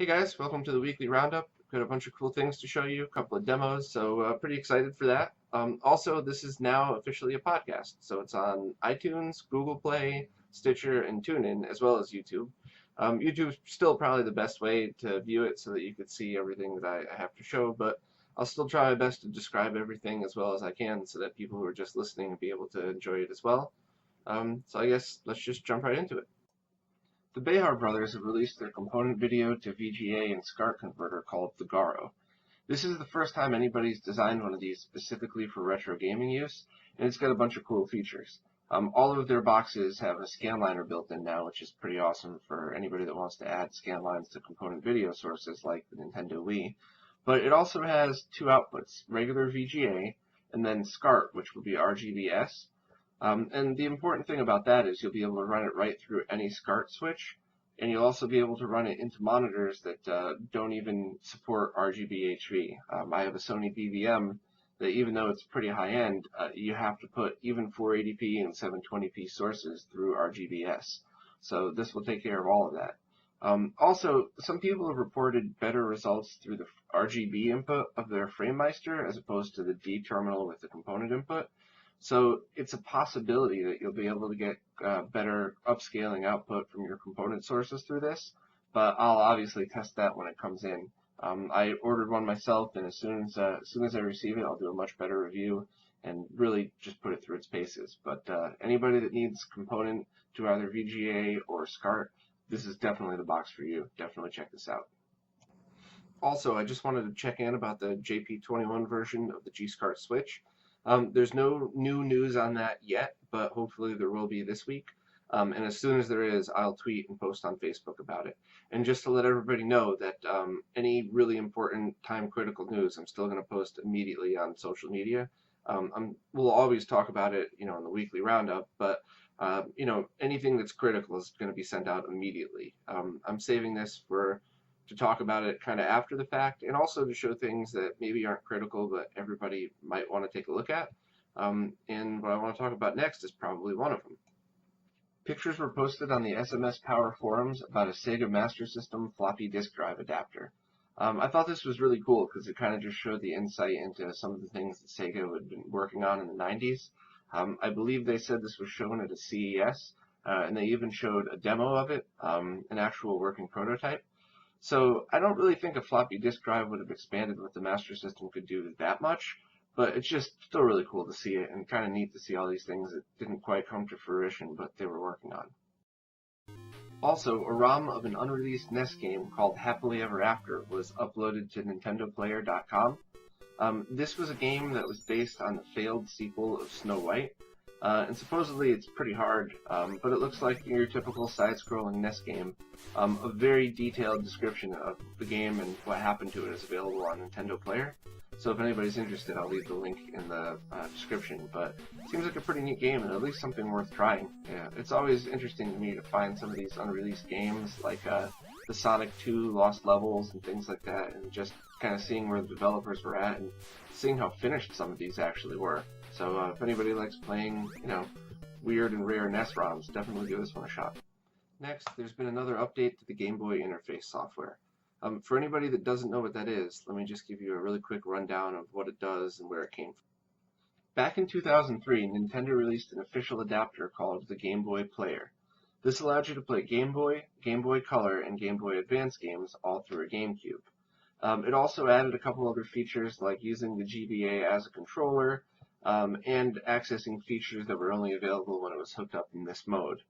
Hey guys, welcome to the weekly roundup. Got a bunch of cool things to show you, a couple of demos, so pretty excited for that. Also, this is now officially a podcast, so it's on iTunes, Google Play, Stitcher, and TuneIn, as well as YouTube. YouTube's still probably the best way to view it so that you could see everything that I have to show, but I'll still try my best to describe everything as well as I can so that people who are just listening will be able to enjoy it as well. So I guess let's just jump right into it. The Bay Garo brothers have released their component video to VGA and SCART converter called the Garo. This is the first time anybody's designed one of these specifically for retro gaming use, and it's got a bunch of cool features. All of their boxes have a scanliner built in now, which is pretty awesome for anybody that wants to add scan lines to component video sources like the Nintendo Wii. But it also has two outputs, regular VGA and then SCART, which will be RGBS. And the important thing about that is you'll be able to run it right through any SCART switch, and you'll also be able to run it into monitors that don't even support RGB HV. I have a Sony BVM that even though it's pretty high-end, you have to put even 480p and 720p sources through RGBS. So this will take care of all of that. Also, some people have reported better results through the RGB input of their Framemeister as opposed to the D terminal with the component input. So it's a possibility that you'll be able to get better upscaling output from your component sources through this, but I'll obviously test that when it comes in. I ordered one myself, and as soon as I receive it, I'll do a much better review and really just put it through its paces. But anybody that needs component to either VGA or SCART, this is definitely the box for you. Definitely check this out. Also, I just wanted to check in about the JP21 version of the G-SCART switch. There's no new news on that yet, but hopefully there will be this week. And as soon as there is, I'll tweet and post on Facebook about it. And just to let everybody know that any really important time-critical news, I'm still going to post immediately on social media. We'll always talk about it, in the weekly roundup, but anything that's critical is going to be sent out immediately. I'm saving this to talk about it kind of after the fact, and also to show things that maybe aren't critical but everybody might want to take a look at. And what I want to talk about next is probably one of them. Pictures were posted on the SMS Power forums about a Sega Master System floppy disk drive adapter. I thought this was really cool because it kind of just showed the insight into some of the things that Sega had been working on in the 90s. I believe they said this was shown at a CES, and they even showed a demo of it, an actual working prototype. So I don't really think a floppy disk drive would have expanded what the Master System could do that much, but it's just still really cool to see it and kind of neat to see all these things that didn't quite come to fruition but they were working on. Also, a ROM of an unreleased NES game called Happily Ever After was uploaded to NintendoPlayer.com. This was a game that was based on the failed sequel of Snow White. And supposedly it's pretty hard, but it looks like your typical side-scrolling NES game. A very detailed description of the game and what happened to it is available on Nintendo Player. So if anybody's interested, I'll leave the link in the description. But it seems like a pretty neat game and at least something worth trying. Yeah, it's always interesting to me to find some of these unreleased games like the Sonic 2 Lost Levels and things like that, and just kind of seeing where the developers were at and seeing how finished some of these actually were. So if anybody likes playing, weird and rare NES ROMs, definitely give this one a shot. Next, there's been another update to the Game Boy Interface Software. For anybody that doesn't know what that is, let me just give you a really quick rundown of what it does and where it came from. Back in 2003, Nintendo released an official adapter called the Game Boy Player. This allowed you to play Game Boy, Game Boy Color, and Game Boy Advance games all through a GameCube. It also added a couple other features like using the GBA as a controller, and accessing features that were only available when it was hooked up in this mode.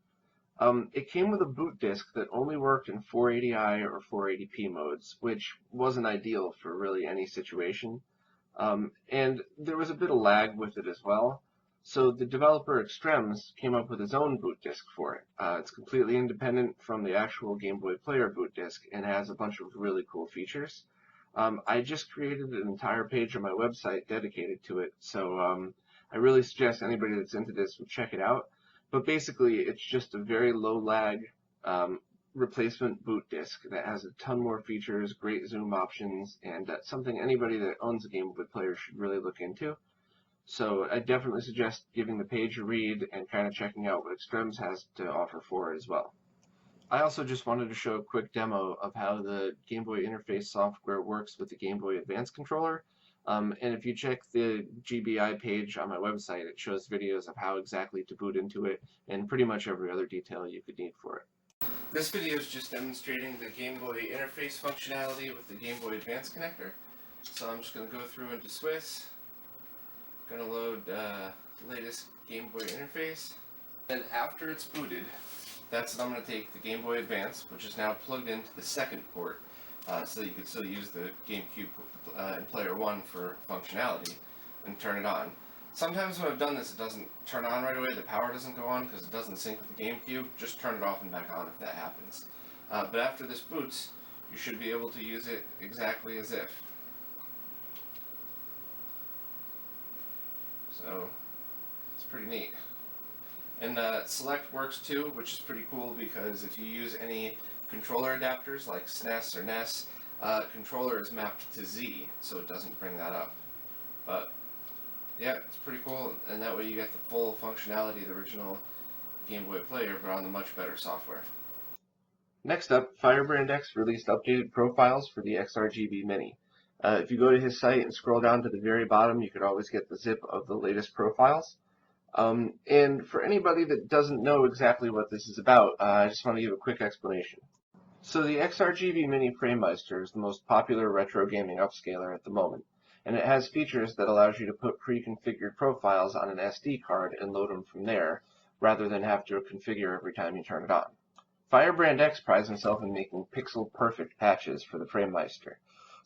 It came with a boot disk that only worked in 480i or 480p modes, which wasn't ideal for really any situation. And there was a bit of lag with it as well. So the developer ExRGB came up with his own boot disk for it. It's completely independent from the actual Game Boy Player boot disk and has a bunch of really cool features. I just created an entire page on my website dedicated to it, so I really suggest anybody that's into this would check it out. But basically, it's just a very low lag replacement boot disk that has a ton more features, great zoom options, and something anybody that owns a Game Boy Player should really look into. So I definitely suggest giving the page a read and kind of checking out what ExRGB has to offer for it as well. I also just wanted to show a quick demo of how the Game Boy Interface software works with the Game Boy Advance controller. And if you check the GBI page on my website, it shows videos of how exactly to boot into it and pretty much every other detail you could need for it. This video is just demonstrating the Game Boy Interface functionality with the Game Boy Advance connector. So I'm just going to go through into Swiss, going to load the latest Game Boy Interface, and after it's booted, that's when I'm going to take the Game Boy Advance, which is now plugged into the second port, so that you can still use the GameCube in Player 1 for functionality, and turn it on. Sometimes when I've done this, it doesn't turn on right away, the power doesn't go on because it doesn't sync with the GameCube. Just turn it off and back on if that happens. But after this boots, you should be able to use it exactly as if. So, it's pretty neat. And select works too, which is pretty cool because if you use any controller adapters like SNES or NES, controller is mapped to Z, so it doesn't bring that up. But yeah, it's pretty cool, and that way you get the full functionality of the original Game Boy player, but on the much better software. Next up, Firebrand X released updated profiles for the ExRGB Mini. If you go to his site and scroll down to the very bottom, you could always get the zip of the latest profiles. And for anybody that doesn't know exactly what this is about, I just want to give a quick explanation. So the ExRGB Mini Framemeister is the most popular retro gaming upscaler at the moment, and it has features that allows you to put pre-configured profiles on an SD card and load them from there, rather than have to configure every time you turn it on. Firebrand X prides himself in making pixel-perfect patches for the Framemeister.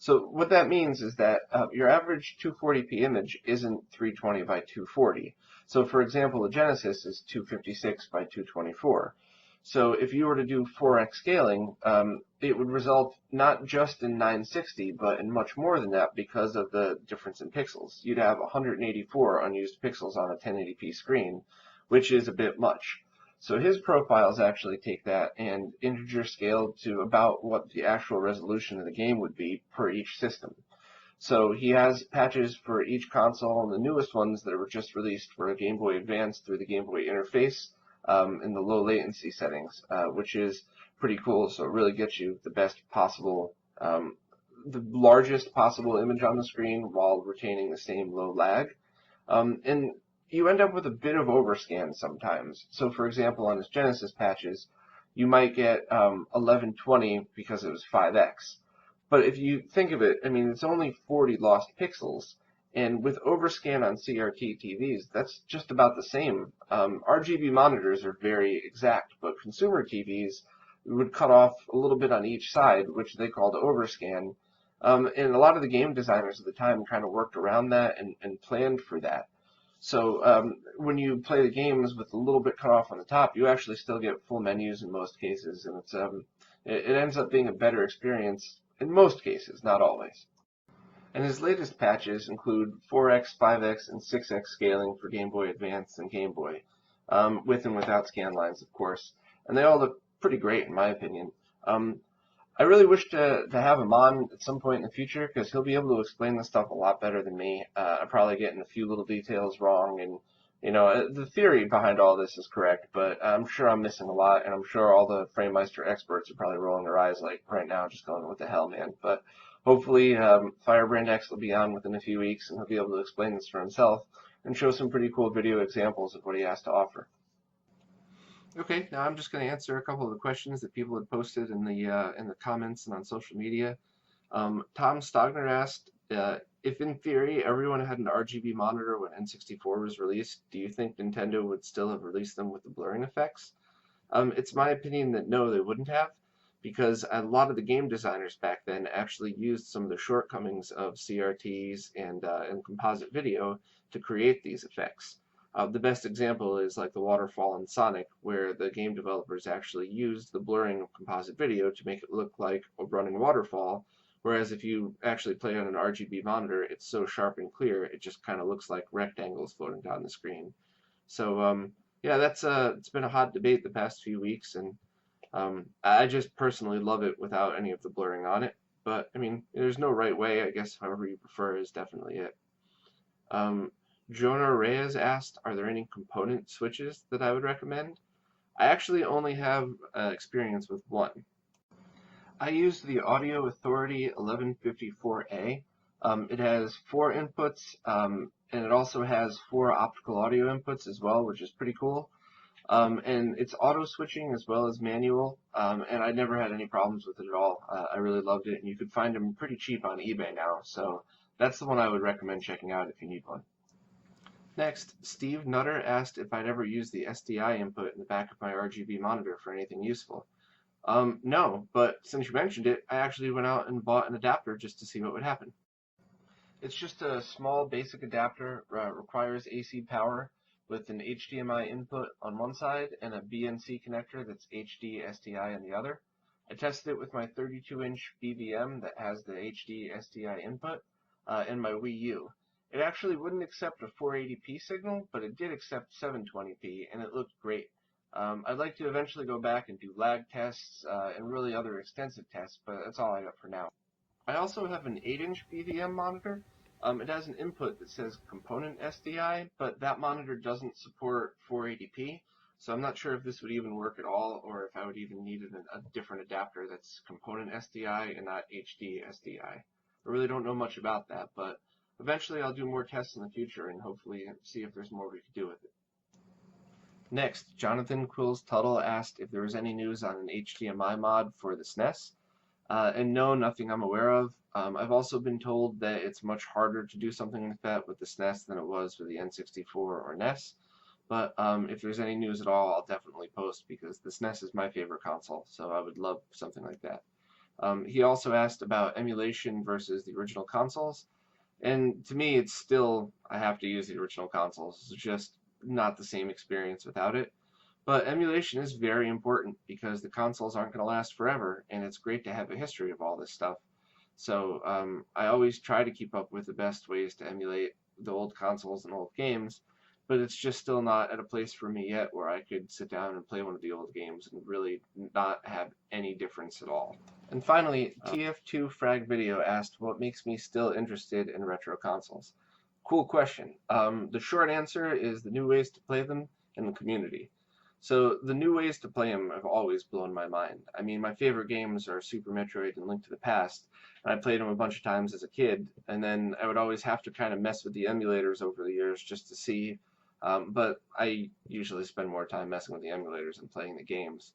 So what that means is that your average 240p image isn't 320 by 240. So for example, a Genesis is 256 by 224. So if you were to do 4x scaling, it would result not just in 960, but in much more than that because of the difference in pixels. You'd have 184 unused pixels on a 1080p screen, which is a bit much. So his profiles actually take that and integer scale to about what the actual resolution of the game would be per each system. So he has patches for each console, and the newest ones that were just released for a Game Boy Advance through the Game Boy Interface in the low latency settings, which is pretty cool. So it really gets you the best possible, the largest possible image on the screen while retaining the same low lag. And you end up with a bit of overscan sometimes. So for example, on his Genesis patches, you might get 1120 because it was 5x. But if you think of it, I mean, it's only 40 lost pixels. And with overscan on CRT TVs, that's just about the same. RGB monitors are very exact, but consumer TVs would cut off a little bit on each side, which they called overscan. And a lot of the game designers at the time kind of worked around that and planned for that. So when you play the games with a little bit cut off on the top, you actually still get full menus in most cases, and it ends up being a better experience in most cases, not always. And his latest patches include 4x, 5x, and 6x scaling for Game Boy Advance and Game Boy, with and without scan lines, of course. And they all look pretty great, in my opinion. I really wish to have him on at some point in the future because he'll be able to explain this stuff a lot better than me. I'm probably getting a few little details wrong, and you know, the theory behind all this is correct, but I'm sure I'm missing a lot, and I'm sure all the Framemeister experts are probably rolling their eyes like right now, just going, what the hell, man? But hopefully Firebrand X will be on within a few weeks, and he'll be able to explain this for himself and show some pretty cool video examples of what he has to offer. Okay, now I'm just going to answer a couple of the questions that people had posted in the comments and on social media. Tom Stogner asked, if in theory everyone had an RGB monitor when N64 was released, do you think Nintendo would still have released them with the blurring effects? It's my opinion that no, they wouldn't have, because a lot of the game designers back then actually used some of the shortcomings of CRTs and composite video to create these effects. The best example is like the waterfall in Sonic, where the game developers actually used the blurring of composite video to make it look like a running waterfall, whereas if you actually play on an RGB monitor, it's so sharp and clear, it just kind of looks like rectangles floating down the screen. So yeah, it's been a hot debate the past few weeks, and I just personally love it without any of the blurring on it. But I mean, there's no right way. I guess however you prefer is definitely it. Jonah Reyes asked, are there any component switches that I would recommend? I actually only have experience with one. I use the Audio Authority 1154A. It has 4 inputs, and it also has 4 optical audio inputs as well, which is pretty cool. And it's auto switching as well as manual, and I never had any problems with it at all. I really loved it, and you could find them pretty cheap on eBay now, so that's the one I would recommend checking out if you need one. Next, Steve Nutter asked if I'd ever used the SDI input in the back of my RGB monitor for anything useful. No, but since you mentioned it, I actually went out and bought an adapter just to see what would happen. It's just a small basic adapter, requires AC power with an HDMI input on one side and a BNC connector that's HD-SDI on the other. I tested it with my 32-inch BVM that has the HD-SDI input and my Wii U. It actually wouldn't accept a 480p signal, but it did accept 720p, and it looked great. I'd like to eventually go back and do lag tests and really other extensive tests, but that's all I got for now. I also have an 8-inch BVM monitor. It has an input that says component SDI, but that monitor doesn't support 480p, so I'm not sure if this would even work at all, or if I would even need a different adapter that's component SDI and not HD-SDI. I really don't know much about that, but eventually I'll do more tests in the future and hopefully see if there's more we could do with it. Next, Jonathan Quills-Tuttle asked if there was any news on an HDMI mod for the SNES. And no, nothing I'm aware of. I've also been told that it's much harder to do something like that with the SNES than it was with the N64 or NES. But if there's any news at all, I'll definitely post because the SNES is my favorite console, so I would love something like that. He also asked about emulation versus the original consoles. And to me, it's still, I have to use the original consoles. It's just not the same experience without it. But emulation is very important because the consoles aren't going to last forever, and it's great to have a history of all this stuff. So I always try to keep up with the best ways to emulate the old consoles and old games, but it's just still not at a place for me yet where I could sit down and play one of the old games and really not have any difference at all. And finally, TF2 Frag Video asked what makes me still interested in retro consoles. Cool question. The short answer is the new ways to play them and the community. So the new ways to play them have always blown my mind. I mean, my favorite games are Super Metroid and Link to the Past, and I played them a bunch of times as a kid, and then I would always have to kind of mess with the emulators over the years just to see, but I usually spend more time messing with the emulators than playing the games.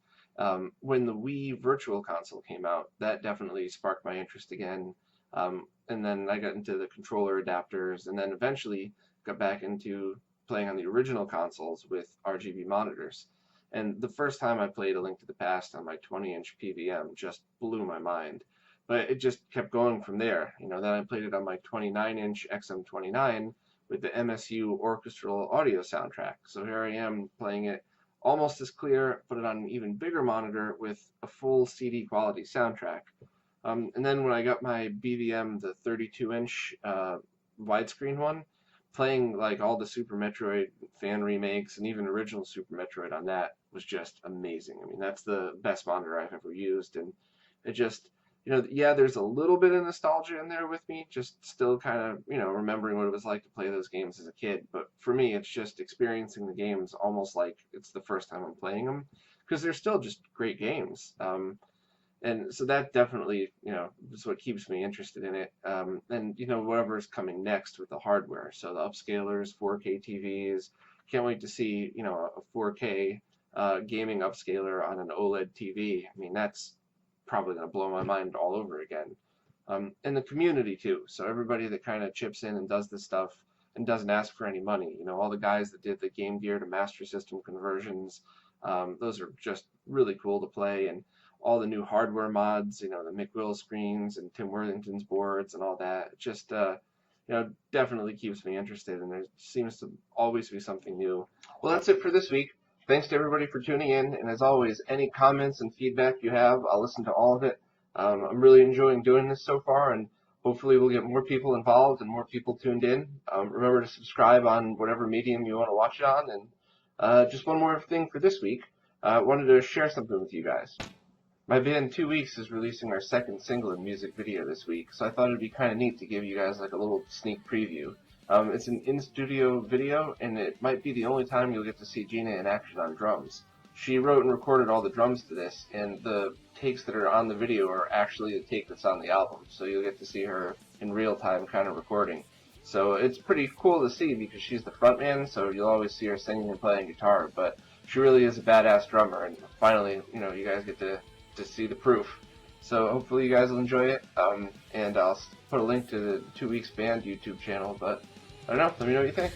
When the Wii Virtual Console came out, that definitely sparked my interest again, and then I got into the controller adapters, and then eventually got back into playing on the original consoles with RGB monitors. And the first time I played A Link to the Past on my 20-inch PVM just blew my mind. But it just kept going from there. You know, then I played it on my 29-inch XM29 with the MSU orchestral audio soundtrack. So here I am playing it almost as clear, put it on an even bigger monitor with a full CD quality soundtrack. And then when I got my BVM, the 32-inch widescreen one, playing like all the Super Metroid fan remakes and even original Super Metroid on that was just amazing. I mean, that's the best monitor I've ever used, and it just, you know, yeah, there's a little bit of nostalgia in there with me, just still kind of, you know, remembering what it was like to play those games as a kid. But for me, it's just experiencing the games almost like it's the first time I'm playing them, because they're still just great games. And so that definitely, you know, is what keeps me interested in it. And, you know, whatever's coming next with the hardware. So the upscalers, 4K TVs. Can't wait to see, you know, a 4K gaming upscaler on an OLED TV. I mean, that's probably going to blow my mind all over again. And the community, too. So everybody that kind of chips in and does this stuff and doesn't ask for any money. You know, all the guys that did the Game Gear to Master System conversions. Those are just really cool to play. And all the new hardware mods, you know, the Mick Will screens and Tim Worthington's boards and all that. It just, you know, definitely keeps me interested, and there seems to always be something new. Well, that's it for this week. Thanks to everybody for tuning in, and as always, any comments and feedback you have, I'll listen to all of it. I'm really enjoying doing this so far, and hopefully we'll get more people involved and more people tuned in. Remember to subscribe on whatever medium you want to watch it on, and just one more thing for this week. I wanted to share something with you guys. My band 2 Weeks is releasing our second single and music video this week, so I thought it'd be kind of neat to give you guys like a little sneak preview. It's an in-studio video, and it might be the only time you'll get to see Gina in action on drums. she wrote and recorded all the drums to this, and the takes that are on the video are actually the take that's on the album. So you'll get to see her in real time kind of recording. So it's pretty cool to see because she's the frontman, so you'll always see her singing and playing guitar, but she really is a badass drummer, and finally, you know, you guys get to see the proof. So hopefully you guys will enjoy it, and I'll put a link to the 2 Weeks Band YouTube channel, but I don't know, let me know what you think.